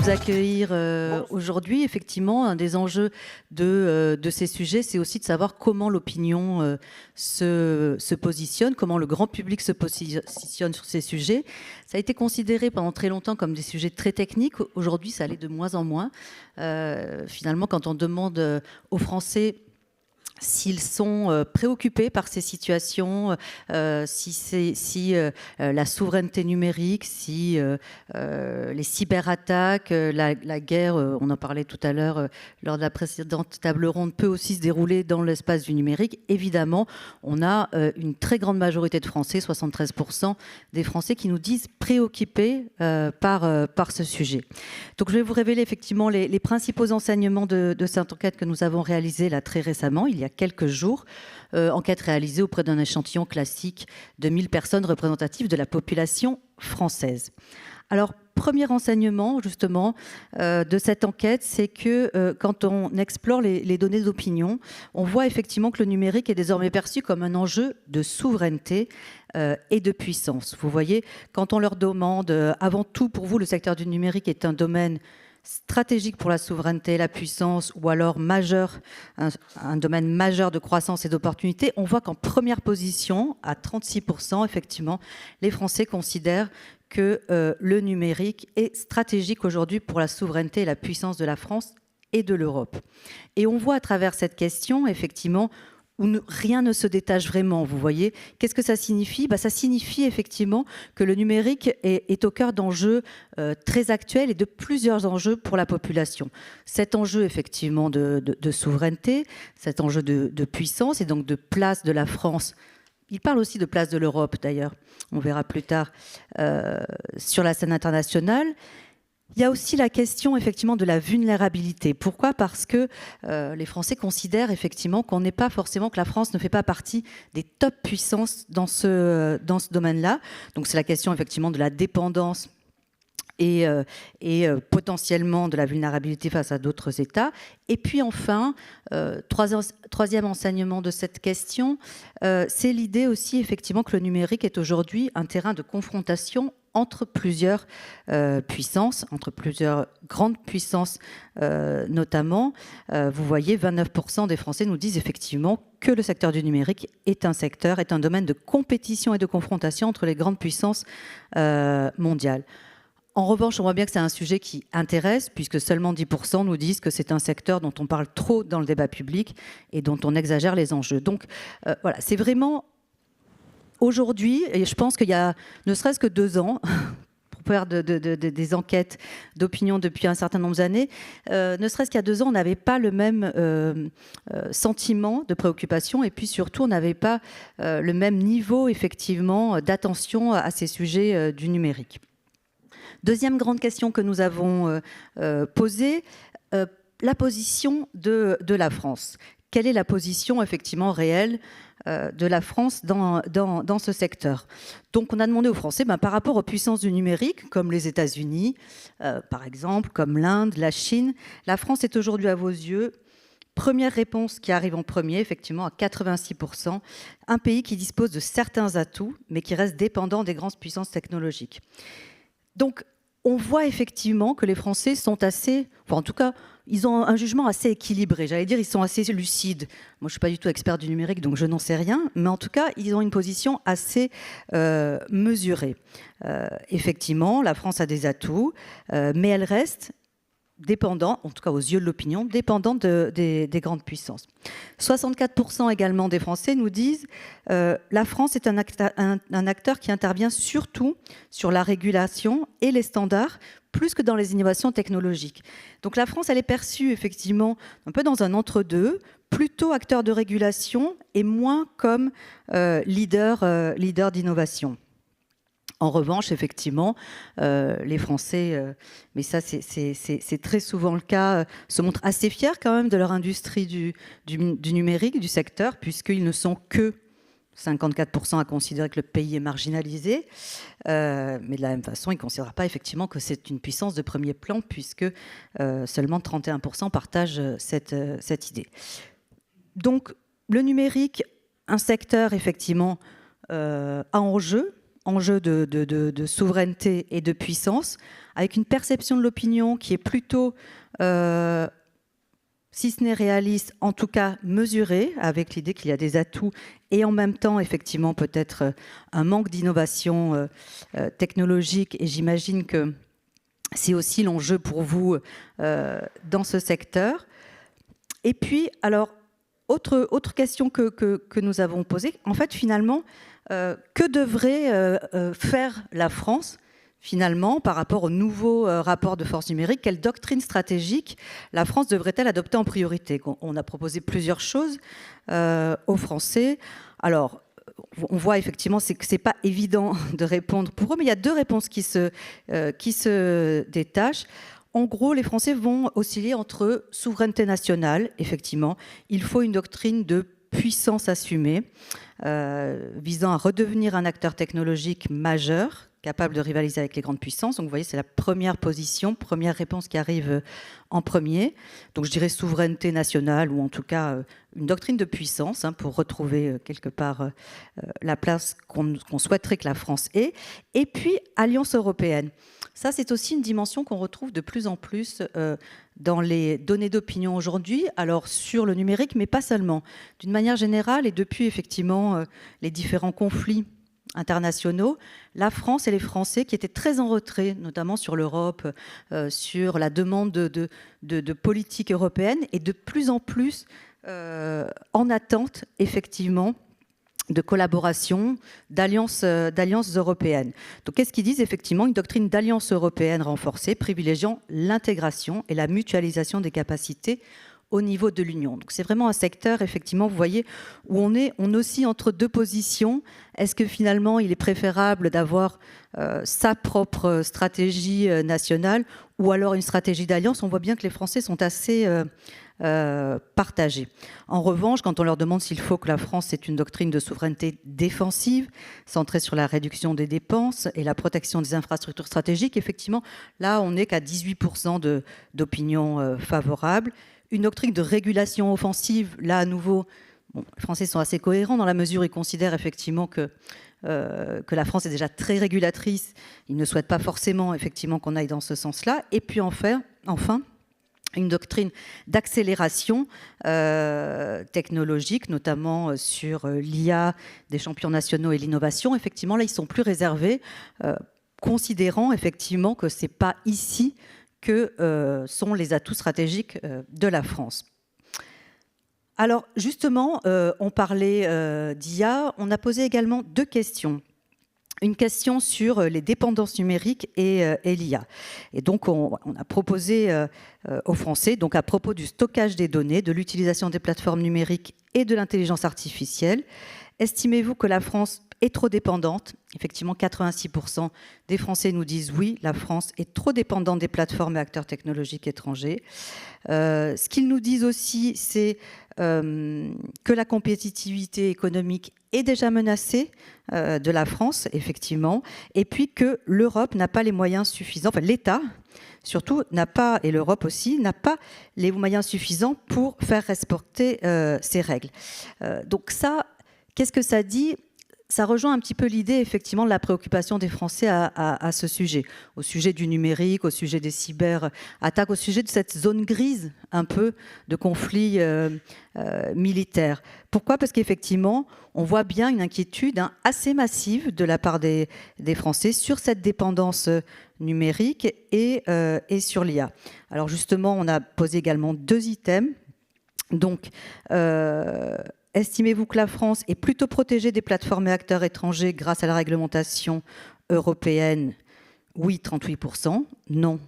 nous accueillir aujourd'hui. Effectivement, un des enjeux de ces sujets, c'est aussi de savoir comment l'opinion se positionne, comment le grand public se positionne sur ces sujets. Ça a été considéré pendant très longtemps comme des sujets très techniques. Aujourd'hui, ça allait de moins en moins. Finalement, quand on demande aux Français s'ils sont préoccupés par ces situations, si la souveraineté numérique, si les cyberattaques, la guerre, on en parlait tout à l'heure lors de la précédente table ronde, peut aussi se dérouler dans l'espace du numérique. Évidemment, on a une très grande majorité de Français, 73% des Français, qui nous disent préoccupés par ce sujet. Donc je vais vous révéler effectivement les principaux enseignements de cette enquête que nous avons réalisée là très récemment, il y a quelques jours. Enquête réalisée auprès d'un échantillon classique de 1000 personnes représentatives de la population française. Alors, premier enseignement, justement, de cette enquête, c'est que quand on explore les données d'opinion, on voit effectivement que le numérique est désormais perçu comme un enjeu de souveraineté et de puissance. Vous voyez, quand on leur demande, avant tout, pour vous, le secteur du numérique est un domaine stratégique pour la souveraineté et la puissance, ou alors majeur, un domaine majeur de croissance et d'opportunité, on voit qu'en première position, à 36%, effectivement, les Français considèrent que le numérique est stratégique aujourd'hui pour la souveraineté et la puissance de la France et de l'Europe. Et on voit à travers cette question, effectivement, où rien ne se détache vraiment, vous voyez. Qu'est-ce que ça signifie ? Ça signifie effectivement que le numérique est au cœur d'enjeux très actuels et de plusieurs enjeux pour la population. Cet enjeu effectivement de souveraineté, cet enjeu de puissance et donc de place de la France. Il parle aussi de place de l'Europe d'ailleurs, on verra plus tard, sur la scène internationale. Il y a aussi la question effectivement de la vulnérabilité. Pourquoi ? Parce que les Français considèrent effectivement qu'on n'est pas forcément, que la France ne fait pas partie des top puissances dans ce domaine-là. Donc c'est la question effectivement de la dépendance et potentiellement de la vulnérabilité face à d'autres États. Et puis enfin, troisième enseignement de cette question, c'est l'idée aussi effectivement que le numérique est aujourd'hui un terrain de confrontation entre plusieurs puissances, entre plusieurs grandes puissances notamment. Vous voyez, 29% des Français nous disent effectivement que le secteur du numérique est un domaine de compétition et de confrontation entre les grandes puissances mondiales. En revanche, on voit bien que c'est un sujet qui intéresse, puisque seulement 10% nous disent que c'est un secteur dont on parle trop dans le débat public et dont on exagère les enjeux. Donc voilà, c'est vraiment aujourd'hui, et je pense qu'il y a ne serait-ce que 2 ans, pour faire des enquêtes d'opinion depuis un certain nombre d'années, ne serait-ce qu'il y a 2 ans, on n'avait pas le même sentiment de préoccupation, et puis surtout, on n'avait pas le même niveau, effectivement, d'attention à ces sujets du numérique. Deuxième grande question que nous avons posée, la position de la France. Quelle est la position effectivement réelle de la France dans ce secteur ? Donc on a demandé aux Français, par rapport aux puissances du numérique, comme les États-Unis, par exemple, comme l'Inde, la Chine, la France est aujourd'hui à vos yeux, première réponse qui arrive en premier, effectivement à 86%, un pays qui dispose de certains atouts, mais qui reste dépendant des grandes puissances technologiques. Donc, on voit effectivement que les Français sont assez, enfin en tout cas, ils ont un jugement assez équilibré. J'allais dire, ils sont assez lucides. Moi, je ne suis pas du tout expert du numérique, donc je n'en sais rien. Mais en tout cas, ils ont une position assez mesurée. Effectivement, la France a des atouts, mais elle reste dépendant, en tout cas aux yeux de l'opinion, dépendant des grandes puissances. 64% également des Français nous disent la France est un acteur qui intervient surtout sur la régulation et les standards, plus que dans les innovations technologiques. Donc la France, elle est perçue effectivement un peu dans un entre-deux, plutôt acteur de régulation et moins comme leader d'innovation. En revanche, effectivement, les Français, mais ça c'est très souvent le cas, se montrent assez fiers quand même de leur industrie du numérique, du secteur, puisqu'ils ne sont que 54% à considérer que le pays est marginalisé. Mais de la même façon, ils ne considèrent pas effectivement que c'est une puissance de premier plan, puisque seulement 31% partagent cette idée. Donc, le numérique, un secteur effectivement à enjeu, enjeu de souveraineté et de puissance, avec une perception de l'opinion qui est plutôt, si ce n'est réaliste, en tout cas mesurée, avec l'idée qu'il y a des atouts et en même temps, effectivement, peut-être un manque d'innovation technologique. Et j'imagine que c'est aussi l'enjeu pour vous dans ce secteur. Et puis, alors, autre question que nous avons posée, en fait, finalement, que devrait faire la France, finalement, par rapport au nouveau rapport de force numérique? Quelle doctrine stratégique la France devrait-elle adopter en priorité? On a proposé plusieurs choses aux Français. Alors, on voit effectivement que ce n'est pas évident de répondre pour eux, mais il y a deux réponses qui se détachent. En gros, les Français vont osciller entre souveraineté nationale, effectivement. Il faut une doctrine de puissance assumée, visant à redevenir un acteur technologique majeur, capable de rivaliser avec les grandes puissances. Donc vous voyez, c'est la première position, première réponse qui arrive en premier. Donc je dirais souveraineté nationale, ou en tout cas une doctrine de puissance, pour retrouver quelque part la place qu'on souhaiterait que la France ait. Et puis, alliance européenne. Ça, c'est aussi une dimension qu'on retrouve de plus en plus dans les données d'opinion aujourd'hui, alors sur le numérique, mais pas seulement. D'une manière générale, et depuis effectivement les différents conflits internationaux, la France et les Français qui étaient très en retrait, notamment sur l'Europe, sur la demande de politique européenne, et de plus en plus en attente, effectivement, de collaboration, d'alliances européennes. Donc, qu'est-ce qu'ils disent? Effectivement, une doctrine d'alliance européenne renforcée, privilégiant l'intégration et la mutualisation des capacités au niveau de l'Union. Donc c'est vraiment un secteur, effectivement, vous voyez, où on oscille entre deux positions. Est-ce que finalement il est préférable d'avoir sa propre stratégie nationale, ou alors une stratégie d'alliance? On voit bien que les Français sont assez partagés. En revanche, quand on leur demande s'il faut que la France ait une doctrine de souveraineté défensive, centrée sur la réduction des dépenses et la protection des infrastructures stratégiques, effectivement, là on n'est qu'à 18% d'opinion favorable. Une doctrine de régulation offensive, là à nouveau, les Français sont assez cohérents dans la mesure où ils considèrent effectivement que la France est déjà très régulatrice. Ils ne souhaitent pas forcément effectivement qu'on aille dans ce sens-là. Et puis enfin, une doctrine d'accélération technologique, notamment sur l'IA, des champions nationaux et l'innovation. Effectivement, là, ils sont plus réservés, considérant effectivement que ce n'est pas ici que sont les atouts stratégiques de la France. Alors justement, on parlait d'IA, on a posé également deux questions. Une question sur les dépendances numériques et l'IA. Et donc on a proposé aux Français, donc à propos du stockage des données, de l'utilisation des plateformes numériques et de l'intelligence artificielle, estimez-vous que la France est trop dépendante? Effectivement, 86% des Français nous disent oui, la France est trop dépendante des plateformes et acteurs technologiques étrangers. Ce qu'ils nous disent aussi, c'est que la compétitivité économique est déjà menacée de la France, effectivement, et puis que l'Europe n'a pas les moyens suffisants, enfin l'État surtout n'a pas, et l'Europe aussi, n'a pas les moyens suffisants pour faire respecter ces règles. Donc ça, qu'est-ce que ça dit? Ça rejoint un petit peu l'idée, effectivement, de la préoccupation des Français à ce sujet, au sujet du numérique, au sujet des cyberattaques, au sujet de cette zone grise, un peu, de conflits militaires. Pourquoi? Parce qu'effectivement, on voit bien une inquiétude assez massive de la part des Français sur cette dépendance numérique et sur l'IA. Alors justement, on a posé également deux items. Donc, estimez-vous que la France est plutôt protégée des plateformes et acteurs étrangers grâce à la réglementation européenne? Oui, 38%. Non,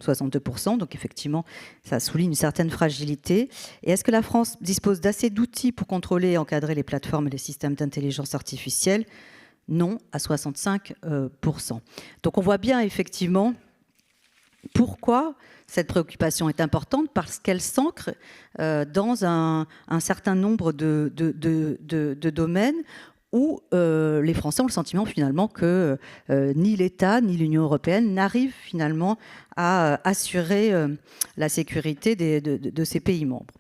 62%. Donc effectivement, ça souligne une certaine fragilité. Et est-ce que la France dispose d'assez d'outils pour contrôler et encadrer les plateformes et les systèmes d'intelligence artificielle? Non, à 65%. Donc on voit bien effectivement pourquoi cette préoccupation est importante, parce qu'elle s'ancre dans un certain nombre de domaines où les Français ont le sentiment finalement que ni l'État ni l'Union européenne n'arrivent finalement à assurer la sécurité de ces pays membres.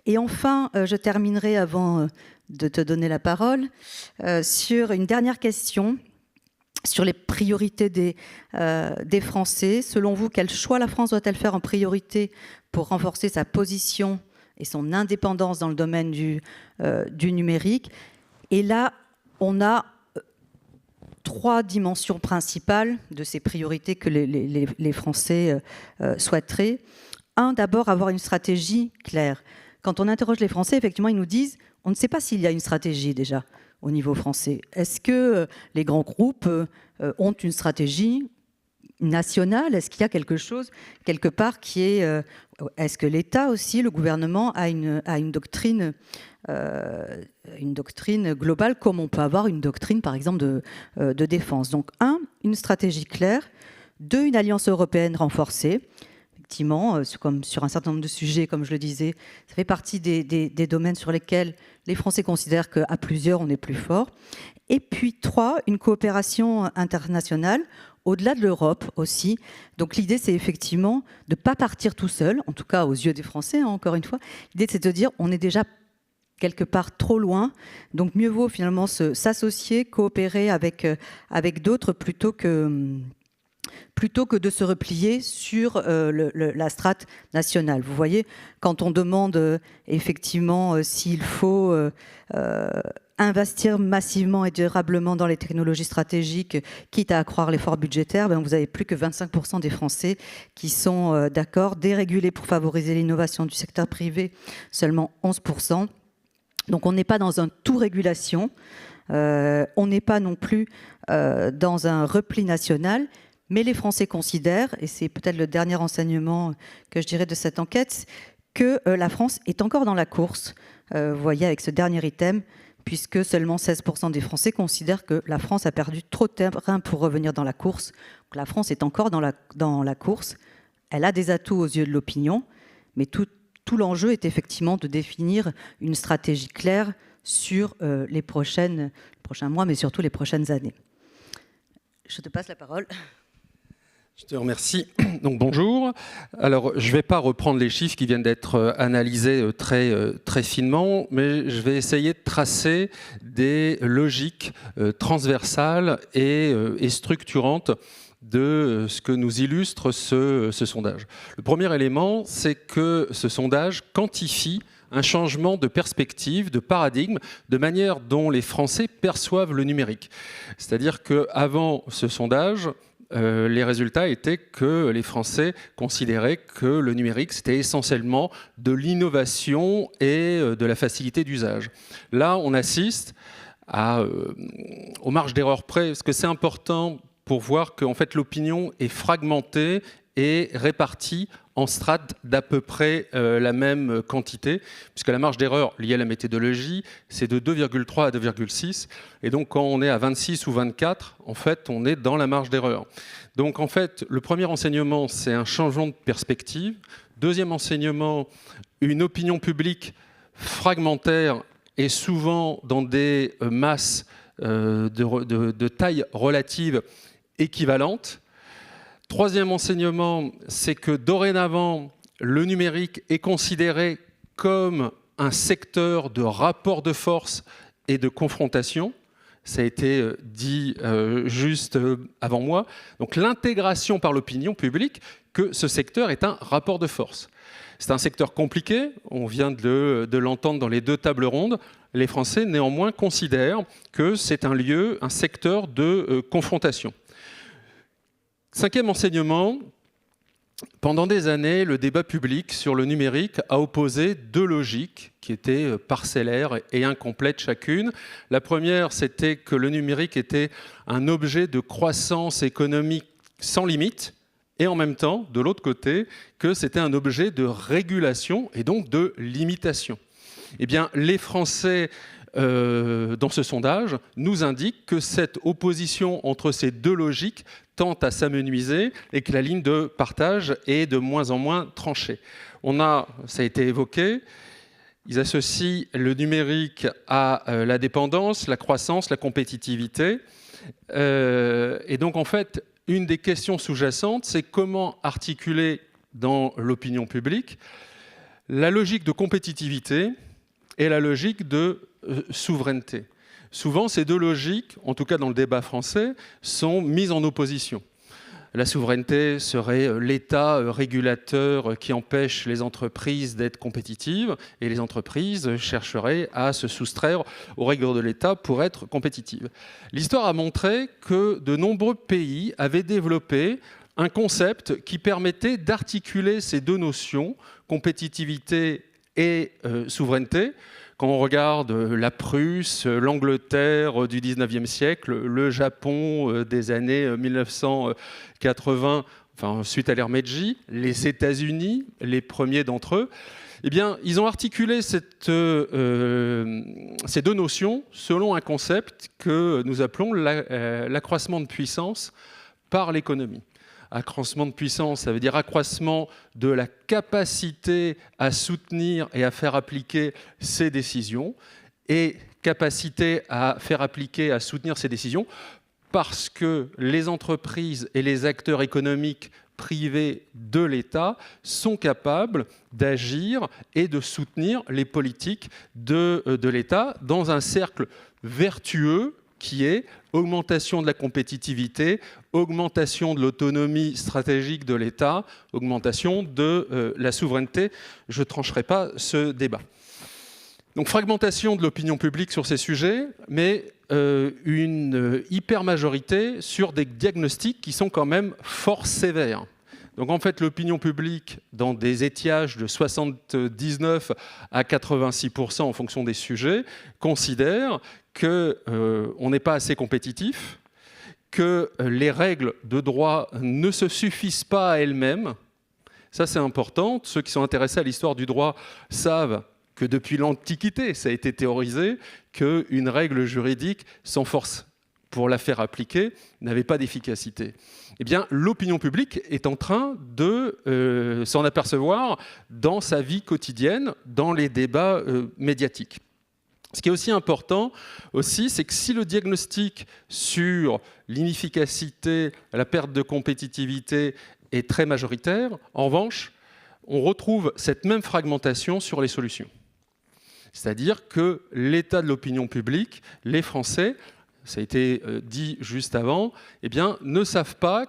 Et enfin, je terminerai avant de te donner la parole sur une dernière question sur les priorités des Français. Selon vous, quel choix la France doit-elle faire en priorité pour renforcer sa position et son indépendance dans le domaine du numérique? Et là, on a 3 dimensions principales de ces priorités que les Français souhaiteraient. Un, d'abord, avoir une stratégie claire. Quand on interroge les Français, effectivement, ils nous disent on ne sait pas s'il y a une stratégie déjà au niveau français. Est-ce que les grands groupes ont une stratégie nationale? Est-ce qu'il y a quelque chose, quelque part, qui est... est-ce que l'État aussi, le gouvernement, a une doctrine globale, comme on peut avoir une doctrine, par exemple, de défense? Donc, une stratégie claire. 2, une alliance européenne renforcée. Effectivement, comme sur un certain nombre de sujets, comme je le disais, ça fait partie des domaines sur lesquels les Français considèrent qu'à plusieurs, on est plus fort. Et puis 3, une coopération internationale, au-delà de l'Europe aussi. Donc l'idée, c'est effectivement de ne pas partir tout seul, en tout cas aux yeux des Français, hein, encore une fois. L'idée, c'est de dire on est déjà quelque part trop loin, donc mieux vaut finalement s'associer, coopérer avec d'autres plutôt que de se replier sur la strate nationale. Vous voyez, quand on demande effectivement s'il faut investir massivement et durablement dans les technologies stratégiques, quitte à accroître l'effort budgétaire, vous n'avez plus que 25% des Français qui sont d'accord. Déréguler pour favoriser l'innovation du secteur privé, seulement 11%. Donc on n'est pas dans un tout-régulation, on n'est pas non plus dans un repli national. Mais les Français considèrent, et c'est peut-être le dernier enseignement que je dirais de cette enquête, que la France est encore dans la course. Vous voyez avec ce dernier item, puisque seulement 16% des Français considèrent que la France a perdu trop de terrain pour revenir dans la course. Donc la France est encore dans la course. Elle a des atouts aux yeux de l'opinion, mais tout l'enjeu est effectivement de définir une stratégie claire sur les prochains mois, mais surtout les prochaines années. Je te passe la parole. Je te remercie. Donc bonjour. Alors je ne vais pas reprendre les chiffres qui viennent d'être analysés très finement, mais je vais essayer de tracer des logiques transversales et structurantes de ce que nous illustre ce sondage. Le premier élément, c'est que ce sondage quantifie un changement de perspective, de paradigme, de manière dont les Français perçoivent le numérique. C'est-à-dire qu'avant ce sondage, les résultats étaient que les Français considéraient que le numérique, c'était essentiellement de l'innovation et de la facilité d'usage. Là, on assiste aux marges d'erreur près, parce que c'est important pour voir qu'en fait, l'opinion est fragmentée et répartie en strates d'à peu près la même quantité, puisque la marge d'erreur liée à la méthodologie, c'est de 2,3 à 2,6. Et donc, quand on est à 26 ou 24, en fait, on est dans la marge d'erreur. Donc, en fait, le premier enseignement, c'est un changement de perspective. Deuxième enseignement, une opinion publique fragmentaire et souvent dans des masses de taille relative équivalente. Troisième enseignement, c'est que dorénavant, le numérique est considéré comme un secteur de rapport de force et de confrontation. Ça a été dit juste avant moi. Donc l'intégration par l'opinion publique que ce secteur est un rapport de force. C'est un secteur compliqué, on vient de l'entendre dans les 2 tables rondes. Les Français, néanmoins, considèrent que c'est un lieu, un secteur de confrontation. 5e enseignement, pendant des années, le débat public sur le numérique a opposé 2 logiques qui étaient parcellaires et incomplètes chacune. La première, c'était que le numérique était un objet de croissance économique sans limite, et en même temps, de l'autre côté, que c'était un objet de régulation et donc de limitation. Eh bien, les Français, dans ce sondage, nous indiquent que cette opposition entre ces 2 logiques tend à s'amenuiser et que la ligne de partage est de moins en moins tranchée. Ça a été évoqué, ils associent le numérique à la dépendance, la croissance, la compétitivité. Et donc, en fait, une des questions sous-jacentes, c'est comment articuler dans l'opinion publique la logique de compétitivité et la logique de souveraineté. souvent ces deux logiques, en tout cas dans le débat français, sont mises en opposition. La souveraineté serait l'État régulateur qui empêche les entreprises d'être compétitives et les entreprises chercheraient à se soustraire aux règles de l'État pour être compétitives. L'histoire a montré que de nombreux pays avaient développé un concept qui permettait d'articuler ces deux notions, compétitivité et souveraineté. Quand on regarde la Prusse, l'Angleterre du 19e siècle, le Japon des années 1980, enfin, suite à l'ère Meiji, les États-Unis, les premiers d'entre eux, eh bien, ils ont articulé ces deux notions selon un concept que nous appelons l'accroissement de puissance par l'économie. Accroissement de puissance, ça veut dire accroissement de la capacité à soutenir et à faire appliquer ces décisions, et capacité à faire appliquer, à soutenir ces décisions, parce que les entreprises et les acteurs économiques privés de l'État sont capables d'agir et de soutenir les politiques de l'État dans un cercle vertueux qui est augmentation de la compétitivité, augmentation de l'autonomie stratégique de l'État, augmentation de la souveraineté. Je ne trancherai pas ce débat. Donc fragmentation de l'opinion publique sur ces sujets, mais une hyper-majorité sur des diagnostics qui sont quand même fort sévères. Donc en fait, l'opinion publique, dans des étiages de 79 à 86% en fonction des sujets, considère qu'on n'est pas assez compétitif, que les règles de droit ne se suffisent pas à elles-mêmes. Ça, c'est important. Ceux qui sont intéressés à l'histoire du droit savent que depuis l'Antiquité, ça a été théorisé qu'une règle juridique, sans force pour la faire appliquer, n'avait pas d'efficacité. Eh bien, l'opinion publique est en train de s'en apercevoir dans sa vie quotidienne, dans les débats médiatiques. Ce qui est aussi important, c'est que si le diagnostic sur l'inefficacité, la perte de compétitivité est très majoritaire, en revanche, on retrouve cette même fragmentation sur les solutions. C'est-à-dire que l'état de l'opinion publique, les Français, ça a été dit juste avant, eh bien, ne savent pas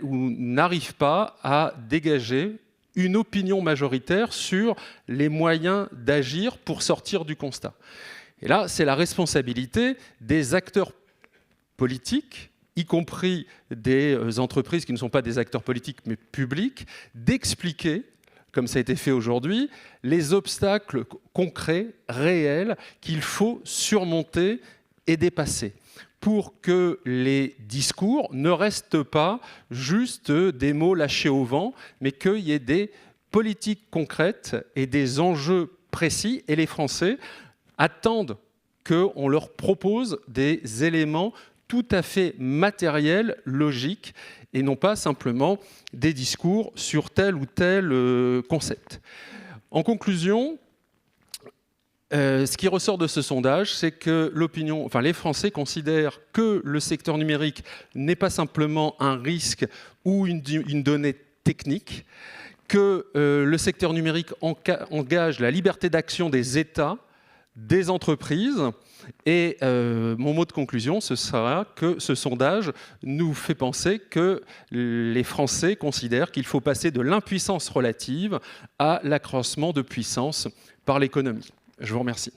ou n'arrivent pas à dégager une opinion majoritaire sur les moyens d'agir pour sortir du constat. Et là, c'est la responsabilité des acteurs politiques, y compris des entreprises qui ne sont pas des acteurs politiques mais publics, d'expliquer, comme ça a été fait aujourd'hui, les obstacles concrets, réels, qu'il faut surmonter et dépasser pour que les discours ne restent pas juste des mots lâchés au vent, mais qu'il y ait des politiques concrètes et des enjeux précis. Et les Français attendent qu'on leur propose des éléments tout à fait matériels, logiques, et non pas simplement des discours sur tel ou tel concept. En conclusion, ce qui ressort de ce sondage, c'est que les Français considèrent que le secteur numérique n'est pas simplement un risque ou une donnée technique, que le secteur numérique engage la liberté d'action des États, des entreprises. Et mon mot de conclusion, ce sera que ce sondage nous fait penser que les Français considèrent qu'il faut passer de l'impuissance relative à l'accroissement de puissance par l'économie. Je vous remercie.